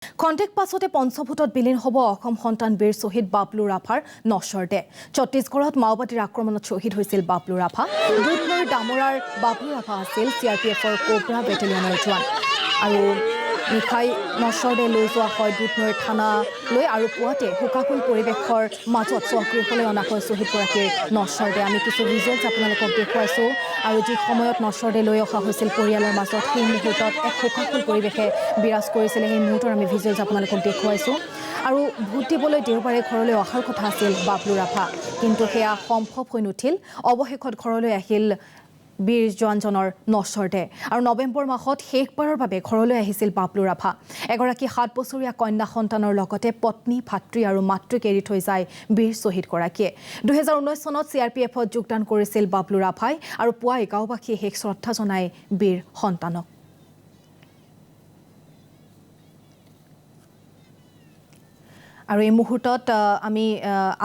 খন্তেক পাছতে পঞ্চভূতত বিলীন হ'ব অসম সন্তান বীৰ শ্বহীদ বাবলু ৰাভাৰ নশ্বৰ দেহ। ছত্তীশগড়ত মাওবাদীৰ আক্ৰমণত শ্বহীদ হৈছিল বাবলু ৰাভা। দুধনৈৰ ডামৰাৰ বাবলু ৰাভা আছিল CRPFৰ কোব্ৰা বেটেলিয়নৰ জোৱান। আৰু নিশাই নশ্বৰ দেহ লৈ যোৱা হয় দুধনৈৰ থানালৈ আৰু পুৱাতে শোকাকুল পৰিৱেশৰ মাজত স্বগৃহলৈ অনা হয় শ্বহীদগৰাকীৰ নশ্বৰ দেহ। আমি কিছু ভিজুৱেলছ আপোনালোকক দেখুৱাইছোঁ আৰু যি সময়ত নশ্বৰ দেহ লৈ অহা হৈছিল পৰিয়ালৰ মাজত সেই মুহূৰ্তত এক শোকাকুল পৰিৱেশে বিৰাজ কৰিছিলে। সেই মুহূৰ্তৰ আমি ভিজুৱেলছ আপোনালোকক দেখুৱাইছোঁ। আৰু ভোট দিবলৈ দেওবাৰে ঘৰলৈ অহাৰ কথা আছিল বাবলু ৰাভা, কিন্তু সেয়া সম্ভৱ হৈ নুঠিল। অৱশেষত ঘৰলৈ আহিল বীৰ জোৱানজনৰ নশ্বৰ দেহ। আৰু নৱেম্বৰ মাহত শেষবাৰৰ বাবে ঘৰলৈ আহিছিল বাবলু ৰাভা। এগৰাকী 7 বছৰীয়া কন্যা সন্তানৰ লগতে পত্নী, ভাতৃ আৰু মাতৃক এৰি থৈ যায় বীৰ শ্বহীদগৰাকীয়ে। 2019 চনত CRPFত যোগদান কৰিছিল বাবলু ৰাভাই আৰু পুৱাই গাঁওবাসীয়ে শেষ শ্ৰদ্ধা জনায় বীৰ সন্তানক। আৰু এই মুহূৰ্তত আমি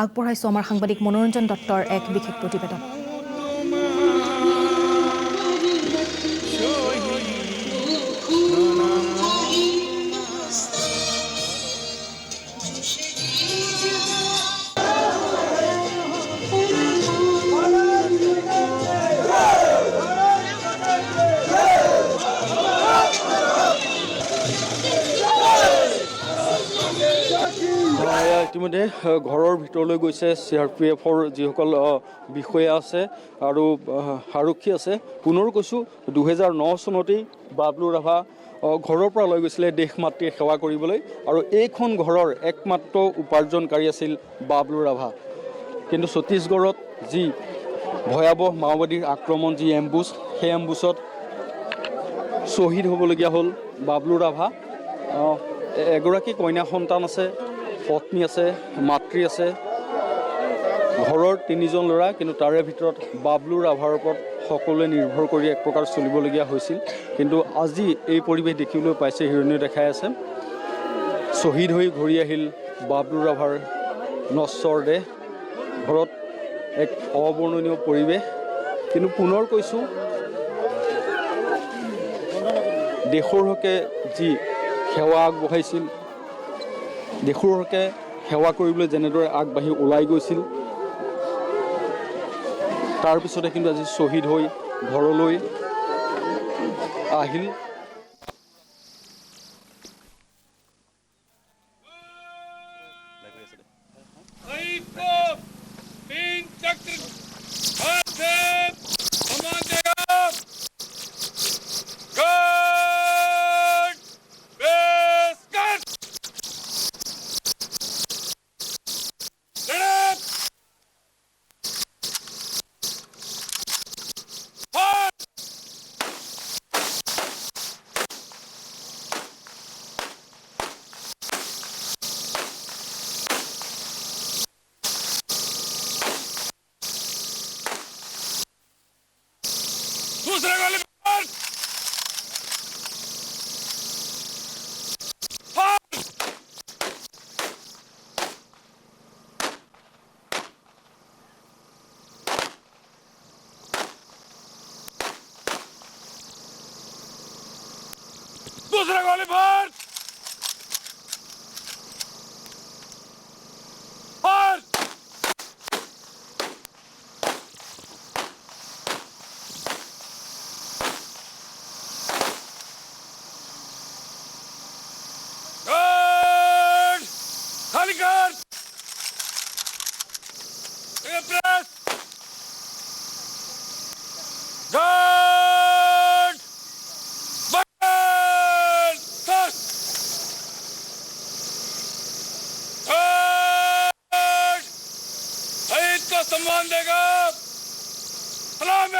আগবঢ়াইছোঁ আমাৰ সাংবাদিক মনোৰঞ্জন দত্তৰ এক বিশেষ প্ৰতিবেদন। ইতিমধ্যে ঘৰৰ ভিতৰলৈ গৈছে CRPFৰ যিসকল বিষয়া আছে আৰু আৰক্ষী আছে। পুনৰ কৈছোঁ 2009 চনতেই বাবলু ৰাভা ঘৰৰ পৰা লৈ গৈছিলে দেশ মাতৃৰ সেৱা কৰিবলৈ আৰু এইখন ঘৰৰ একমাত্ৰ উপাৰ্জনকাৰী আছিল বাবলু ৰাভা। কিন্তু ছত্তীশগড়ত যি ভয়াৱহ মাওবাদীৰ আক্ৰমণ, যি এম্বুছ, সেই এম্বুছত শ্বহীদ হ'বলগীয়া হ'ল বাবলু ৰাভা। এগৰাকী কন্যা সন্তান আছে, পত্নী আছে, মাতৃ আছে, ঘৰৰ 3জন ল'ৰা, কিন্তু তাৰে ভিতৰত বাবলু ৰাভাৰ ওপৰত সকলোৱে নিৰ্ভৰ কৰি এক প্ৰকাৰ চলিবলগীয়া হৈছিল। কিন্তু আজি এই পৰিৱেশ দেখিবলৈ পাইছে, হিৰণীয় দেখাই আছে। শ্বহীদ হৈ ঘূৰি আহিল বাবলু ৰাভাৰ নশ্বৰ দেহ। ঘৰত এক অবৰ্ণনীয় পৰিৱেশ। কিন্তু পুনৰ কৈছোঁ, দেশৰ হকে যি সেৱা আগবঢ়াইছিল, দেশৰ হকে সেৱা কৰিবলৈ যেনেদৰে আগবাঢ়ি ওলাই গৈছিল, তাৰপিছতে কিন্তু আজি শ্বহীদ হৈ ঘৰলৈ আহিল। दूसरा गोली फाड़! फाड़! गार्ड! खाली कर! प्रेस! गार्ड! सम्मान देगा सलाम।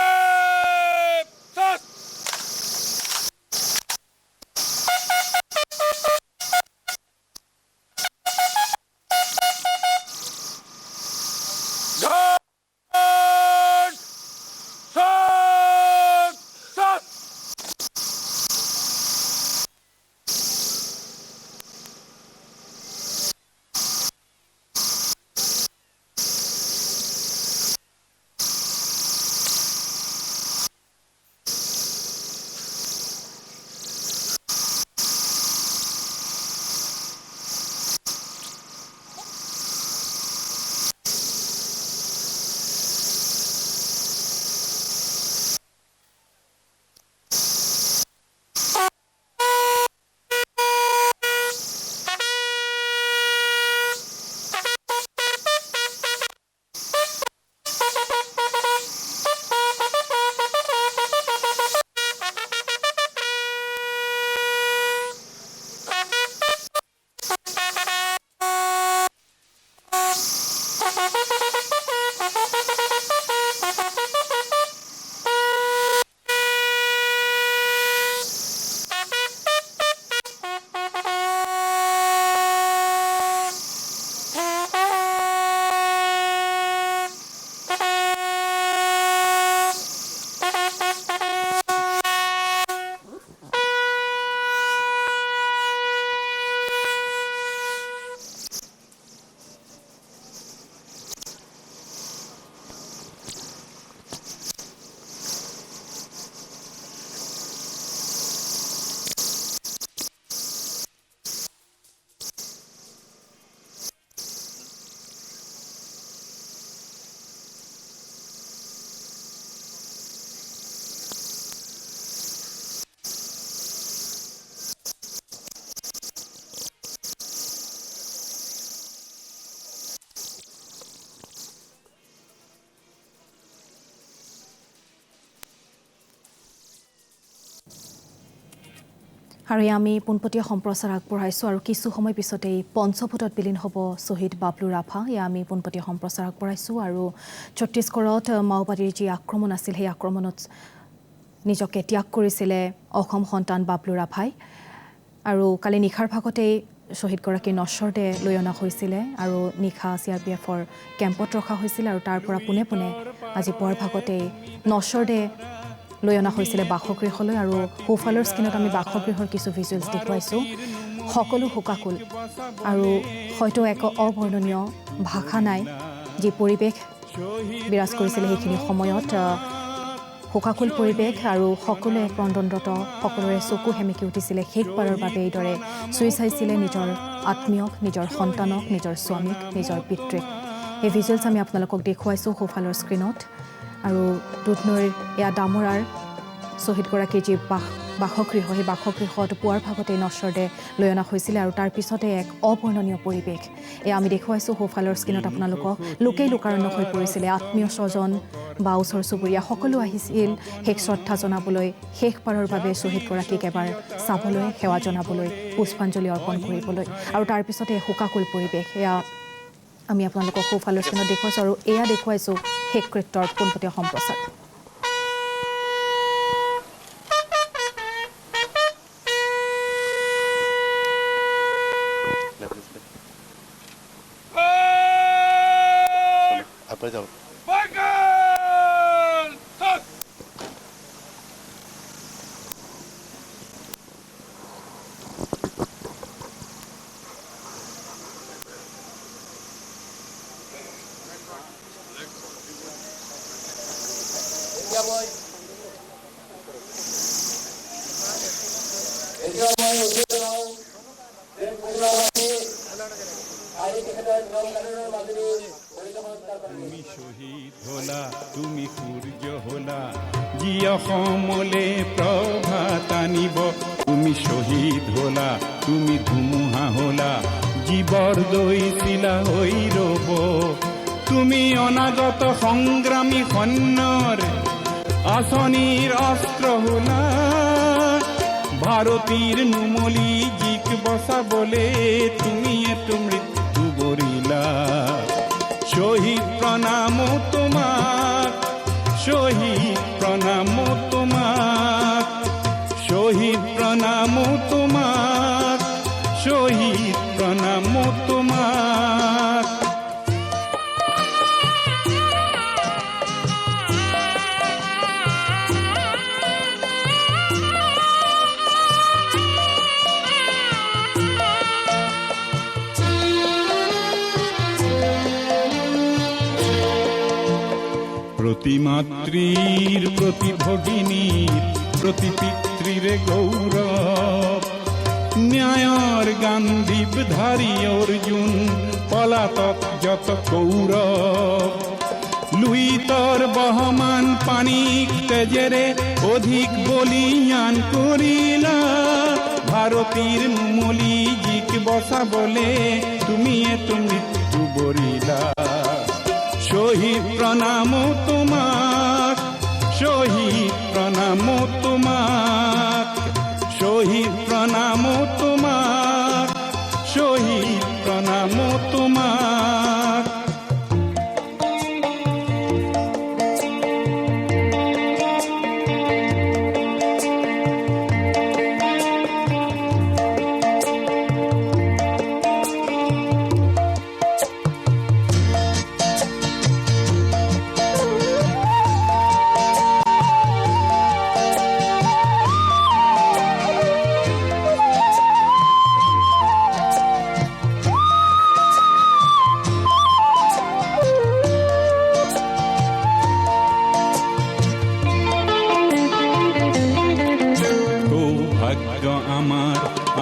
আৰু আমি পোনপটীয়া সম্প্ৰচাৰ আগবঢ়াইছোঁ আৰু কিছু সময় পিছতেই পঞ্চভূতত বিলীন হ'ব শ্বহীদ বাবলু ৰাভা। আমি পোনপটীয়া সম্প্ৰচাৰ আগবঢ়াইছোঁ আৰু ছত্তীশগড়ত মাওবাদীৰ যি আক্ৰমণ আছিল সেই আক্ৰমণত নিজকে ত্যাগ কৰিছিলে অসম সন্তান বাবলু ৰাভাই আৰু কালি নিশাৰ ভাগতেই শ্বহীদগৰাকীৰ নশ্বৰ দেহ লৈ অনা হৈছিলে আৰু নিশা CRPFৰ কেম্পত ৰখা হৈছিল আৰু তাৰ পৰা পোনে পোনে আজি পুৱাৰ ভাগতেই নশ্বৰ দেহ লৈ অনা হৈছিলে বাসগৃহলৈ আৰু সোঁফালৰ স্ক্ৰীণত আমি বাসগৃহৰ কিছু ভিজুৱেলছ দেখুৱাইছোঁ। সকলো শোকাকুল আৰু হয়তো এক অবৰ্ণনীয় ভাষা নাই যি পৰিৱেশ বিৰাজ কৰিছিলে সেইখিনি সময়ত শোকাকুল পৰিৱেশ আৰু সকলোৱে ক্ৰন্দনৰত সকলোৰে চকু সেমেকি উঠিছিলে শেষবাৰৰ বাবে এইদৰে চুই চাইছিলে নিজৰ আত্মীয়ক, নিজৰ সন্তানক, নিজৰ স্বামীক, নিজৰ পিতৃক। এই ভিজুৱেলছ আমি আপোনালোকক দেখুৱাইছোঁ সোঁফালৰ স্ক্ৰীণত আৰু দুধনৈৰ এয়া ডামৰাৰ শ্বহীদগৰাকীৰ যি বাসগৃহ সেই বাসগৃহত পুৱাৰ ভাগতেই নশ্বৰ দেহ লৈ অনা হৈছিলে আৰু তাৰ পিছতে এক অবৰ্ণনীয় পৰিৱেশ এয়া আমি দেখুৱাইছোঁ সোঁফালৰ স্ক্ৰীণত আপোনালোকক। লোকেই লোকাৰণ্য হৈ পৰিছিলে, আত্মীয় স্বজন বা ওচৰ চুবুৰীয়া সকলো আহিছিল শেষ শ্ৰদ্ধা জনাবলৈ, শেষবাৰৰ বাবে শ্বহীদগৰাকীক এবাৰ চাবলৈ, সেৱা জনাবলৈ, পুষ্পাঞ্জলি অৰ্পণ কৰিবলৈ আৰু তাৰ পিছতে শোকাকুল পৰিৱেশ এয়া আমি আপোনালোকক সোঁফালৰ স্ক্ৰীণত দেখুৱাইছোঁ আৰু এয়া দেখুৱাইছোঁ শেষকৃত্যৰ পোনপটীয়া সম্প্ৰচাৰ। তুমি শহীদ হলা, তুমি সূৰ্য হলা, যি অসমলে প্ৰভাত আনিব। তুমি শহীদ হলা, তুমি ধুমুহা হলা, জীৱৰ দৈছিলা হৈ ৰব। তুমি অনাগত সংগ্ৰামী সৈন্যৰ আঁচনিৰ অস্ত্ৰ হলা, ভাৰতীৰ নুমলী জীক বচাবলে তুমি এটো মৃত্যু বৰিলা। শহীদ প্ৰণাম তোমাক, শহীদ প্ৰণাম তোমাক, শহীদ প্ৰণাম তোমাক, শহীদ প্ৰণাম তোমাক। প্রতি মাতৃৰ প্রতি ভগিনীৰ প্রতি পিতৃৰ গৌৰৱ, ন্যায়ৰ গান্ধীব ধাৰী অৰ্জুন, পলাতক যত কৌৰৱ। লুইতৰ বহমান পানীক তেজেৰে অধিক বলিয়ান কৰিলা, ভাৰতীৰ নুমলী জীক বচাবলে তুমি এটো মৃত্যু বৰিলা। শহীদ প্ৰণাম তোমাক, শহীদ প্ৰণাম তোমাক, শহীদ প্ৰণাম তোমাক, শহীদ প্ৰণাম তোমাক।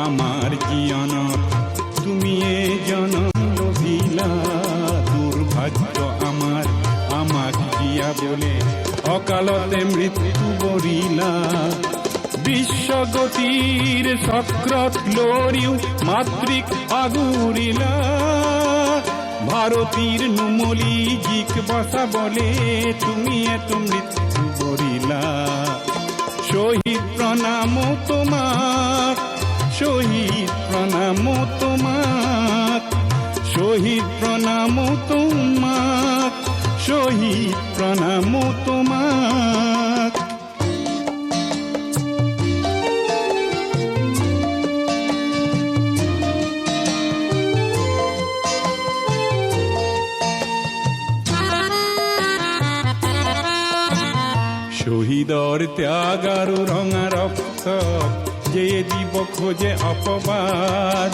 আমার জীবনত তুমিয়ে জনম লভিলা, দুর্ভাগ্য আমাক দিয়া বলে অকালতে মৃত্যু বৰিলা। বিশ্বগতিৰ চক্ৰত লৰিও মাতৃক আগুৰিলা, ভাৰতীৰ নুমলী জীক বচাবলে তুমি এটো মৃত্যু বৰিলা। শহীদ প্ৰণাম তোমাক, শহীদ প্ৰণাম তোমাক শহীদ প্ৰণাম তোমাক শহীদ প্ৰণাম তোমাক শহীদৰ ত্যাগ আৰু ৰঙা ৰক্ত যে দিব খোজে অপবাদ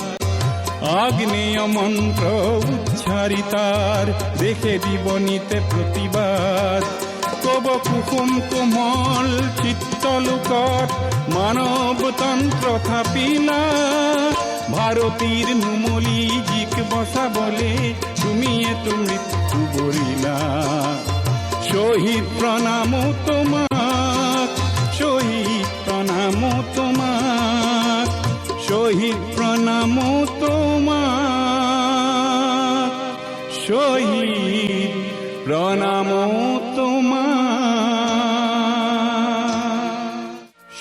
আগ্নেয় মন্ত্র উচ্চারিতার দেখে দিব নিতে প্রতিবাদ কব কুসুম কোমল চিত্তলোকত মানৱতন্ত্ৰ থাপিলা ভাৰতীৰ নুমলী জীক বচাবলে তুমিয়েতো মৃত্যু বৰিলা শহীদ প্ৰণাম তোমাক শহীদ প্ৰণাম তোমাক শহীদ প্ৰণাম তোমাক শহীদ প্ৰণাম তোমাক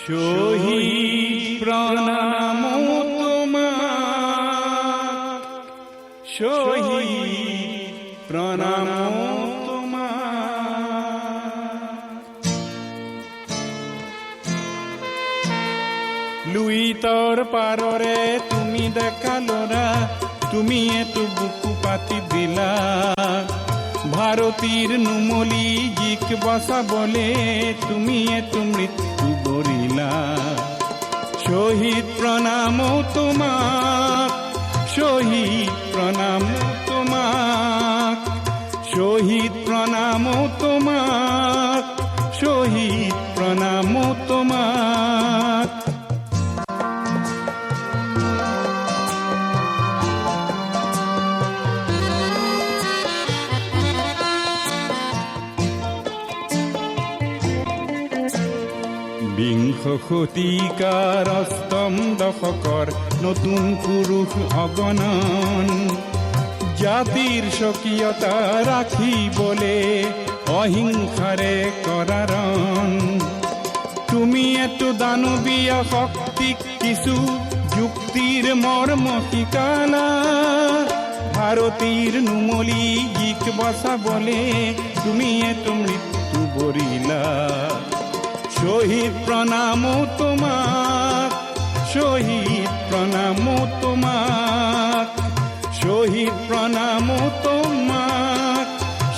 শহীদ প্ৰণাম তোমাক শহীদ প্ৰণাম লুইতৰ পাৰৰে তুমি ডেকা ল'ৰা তুমিয়েতো বুকু পাতি দিলা ভাৰতীৰ নুমলী জীক বচাবলে তুমিয়েতো মৃত্যু বৰিলা শহীদ প্ৰণাম তোমাক শহীদ প্ৰণাম তোমাক শহীদ প্ৰণাম তোমাক শহীদ প্ৰণাম তোমাক বিংশ শতিকাৰ অষ্টম দশকৰ নতুন পুৰুষ অগণন জাতিৰ স্বকীয়তা ৰাখিবলে অহিংসাৰে কৰাৰণ তুমি এটো দানৱীয় শক্তিক কিছু যুক্তিৰ মৰ্ম শিকালা ভাৰতীৰ নুমলী জীক বচাবলে তুমি এটো মৃত্যু বৰিলা শহীদ প্ৰণাম তোমাক শহীদ প্ৰণাম তোমাক শহীদ প্ৰণাম তোমাক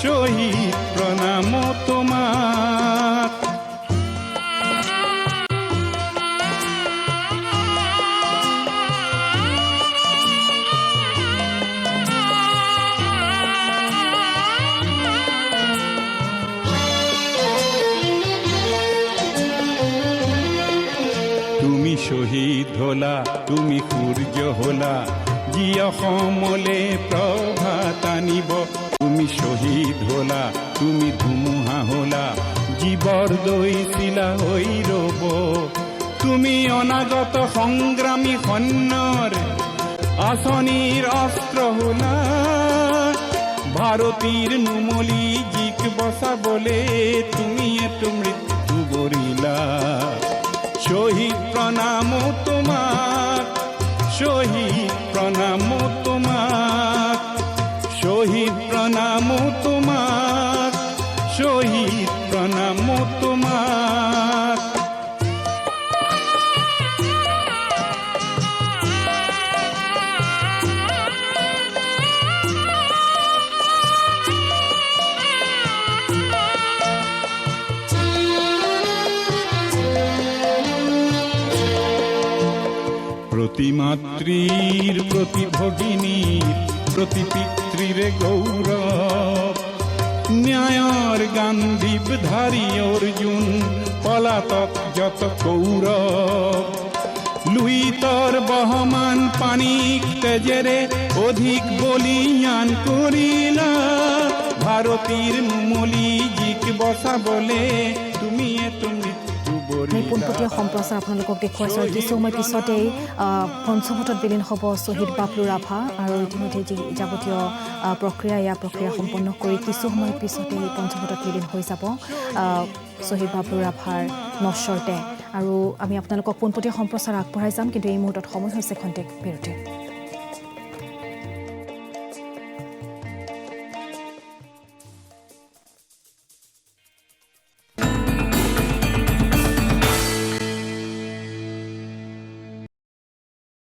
শহীদ প্ৰণাম তোমাক তুমি শহীদ হলা তুমি সূৰ্য হলা যি অসমলে প্ৰভাত আনিব তুমি শহীদ হলা তুমি ধুমুহা হলা জীৱৰ দৈছিলা হৈ ৰব তুমি অনাগত সংগ্ৰামী সৈন্যৰ আঁচনিৰ অস্ত্ৰ হলা ভাৰতীৰ নুমলী জীক বচাবলে তুমি এটো মৃত্যু বৰিলা শহীদ প্ৰণাম তোমাক শহীদ প্ৰণাম তোমাক শহীদ প্ৰণাম তোমাক শহীদ প্ৰণাম তোমাক প্রতি মাতৃৰ প্রতি ভগিনীৰ প্রতি পিতৃৰে গৌৰৱ ন্যায়ৰ গান্ধীব ধাৰী অৰ্জুন পলাতক যত কৌৰৱ লুইতৰ বহমান পানীক তেজেৰে অধিক বলিয়ান কৰিলা ভাৰতীৰ নুমলী জীক বচাবলে তুমি এটো পোনপটীয়া সম্প্ৰচাৰ আপোনালোকক দেখুৱাইছোঁ কিছু সময় পিছতেই পঞ্চমতত বিলীন হ'ব শ্বহীদ বাবলু ৰাভা আৰু ইতিমধ্যে যি যাৱতীয় প্ৰক্ৰিয়া সম্পন্ন কৰি কিছু সময়ৰ পিছতেই পঞ্চমতত বিলীন হৈ যাব শ্বহীদ বাবলু ৰাভাৰ নশ্বৰতে আৰু আমি আপোনালোকক পোনপটীয়া সম্প্ৰচাৰ আগবঢ়াই যাম, কিন্তু এই মুহূৰ্তত সময় হৈছে খন্তেক বিৰতিৰ।